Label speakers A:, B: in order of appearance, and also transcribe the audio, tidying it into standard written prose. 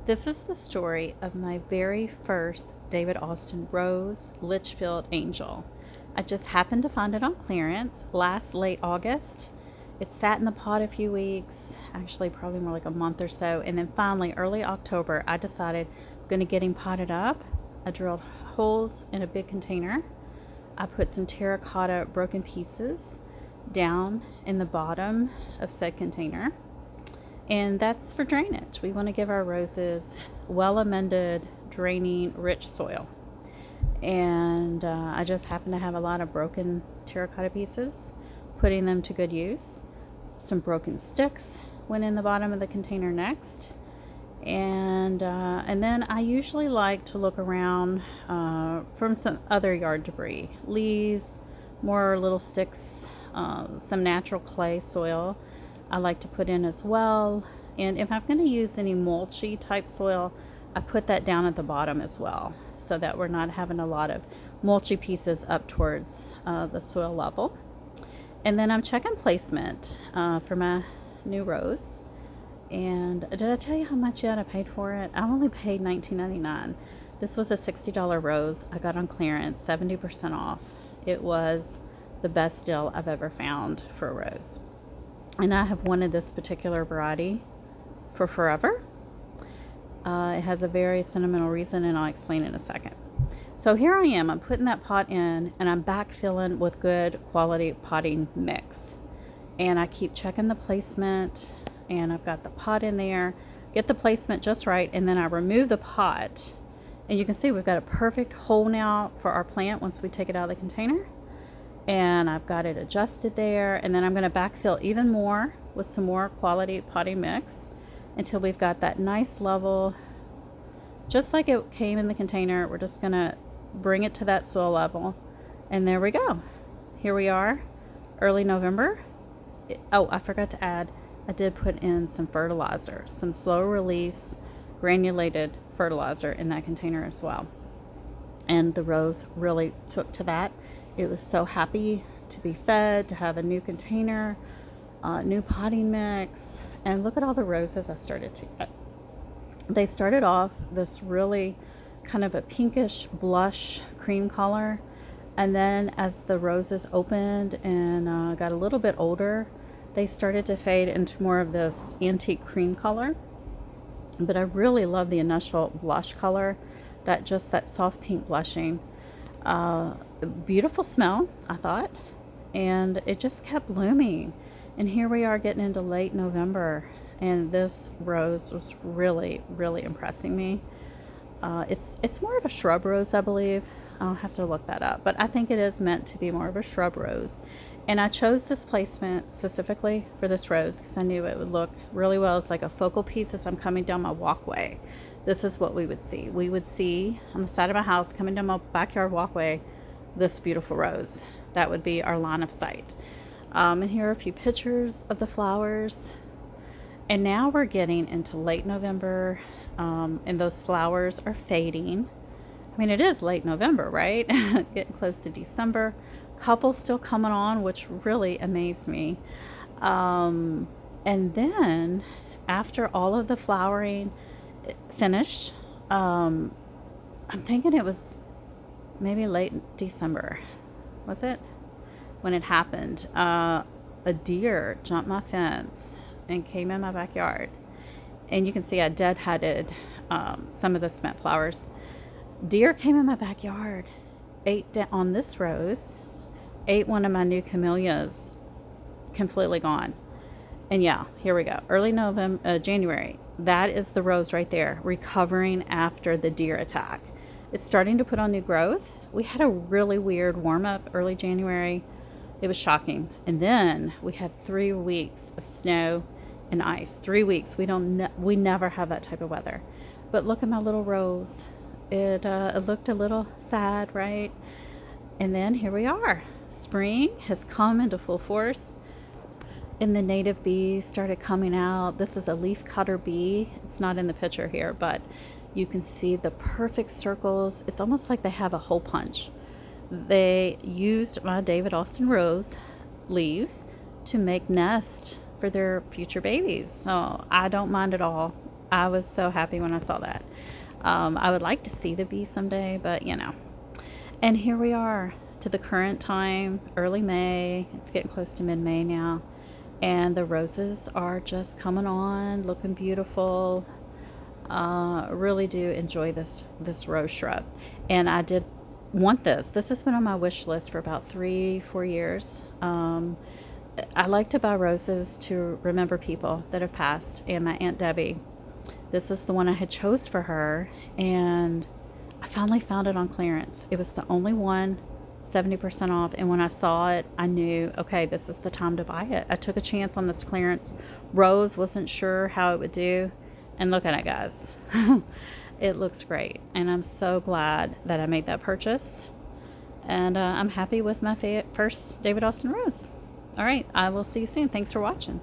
A: This is the story of my very first David Austin Rose Litchfield Angel. I just happened to find it on clearance last late August. It sat in the pot a few weeks, actually probably more like a month or so, and then finally early October I decided I'm going to get him potted up. I drilled holes in a big container. I put some terracotta broken pieces down in the bottom of said container, and that's for drainage. We want to give our roses well amended, draining, rich soil. And I just happen to have a lot of broken terracotta pieces, putting them to good use. Some broken sticks went in the bottom of the container next. And then I usually like to look around from some other yard debris, leaves, more little sticks, some natural clay soil I like to put in as well. And if I'm going to use any mulchy type soil, I put that down at the bottom as well, so that we're not having a lot of mulchy pieces up towards the soil level. And then I'm checking placement for my new rose. And did I tell you how much yet I paid for it? I only paid $19.99. This was a $60 rose I got on clearance, 70% off. It was the best deal I've ever found for a rose. And I have wanted this particular variety for forever. It has a very sentimental reason, and I'll explain in a second. So here I am. I'm putting that pot in, and I'm backfilling with good quality potting mix. And I keep checking the placement, and I've got the pot in there. Get the placement just right, and then I remove the pot. And you can see we've got a perfect hole now for our plant once we take it out of the container. And I've got it adjusted there, and then I'm going to backfill even more with some more quality potting mix until we've got that nice level, just like it came in the container. We're just going to bring it to that soil level, and there we go. Here we are, early November. Oh, I forgot to add, I did put in some fertilizer, some slow release granulated fertilizer in that container as well, and the rose really took to that. It was so happy to be fed, to have a new container, new potting mix. And look at all the roses I started to get. They started off this really kind of a pinkish blush cream color. And then as the roses opened and got a little bit older, they started to fade into more of this antique cream color. But I really love the initial blush color, that soft pink blushing. Beautiful smell, I thought, and it just kept blooming. And here we are getting into late November, and this rose was really, really impressing me. It's more of a shrub rose, I believe. I'll have to look that up, but I think it is meant to be more of a shrub rose. And I chose this placement specifically for this rose because I knew it would look really well. It's like a focal piece as I'm coming down my walkway. This is what we would see. We would see on the side of my house, coming down my backyard walkway, this beautiful rose. That would be our line of sight. And here are a few pictures of the flowers. And now we're getting into late November, and those flowers are fading. I mean, it is late November, right? Getting close to December. Couple still coming on, which really amazed me. And then after all of the flowering finished, I'm thinking it was maybe late December, was it, when it happened? A deer jumped my fence and came in my backyard, and you can see I deadheaded some of the cement flowers. Deer came in my backyard, ate on this rose, ate one of my new camellias, completely gone. And yeah, here we go, early November, January. That is the rose right there, recovering after the deer attack. It's starting to put on new growth. We had a really weird warm up early January. It was shocking. And then we had 3 weeks of snow and ice. 3 weeks. We never have that type of weather. But look at my little rose. It looked a little sad, right? And then here we are. Spring has come into full force, and the native bees started coming out. This is a leaf cutter bee. It's not in the picture here, but you can see the perfect circles. It's almost like they have a hole punch. They used my David Austin Rose leaves to make nests for their future babies. So I don't mind at all. I was so happy when I saw that. I would like to see the bee someday, but you know. And here we are to the current time, early May. It's getting close to mid-May now. And the roses are just coming on, looking beautiful. Really do enjoy this rose shrub. And I did want this. This has been on my wish list for about 3-4 years. I like to buy roses to remember people that have passed, and my Aunt Debbie, this is the one I had chose for her, and I finally found it on clearance. It was the only one, 70% off, and when I saw it, I knew, okay, this is the time to buy it. I took a chance on this clearance rose, wasn't sure how it would do, and look at it, guys. It looks great, and I'm so glad that I made that purchase, and I'm happy with my first David Austin rose. All right, I will see you soon. Thanks for watching.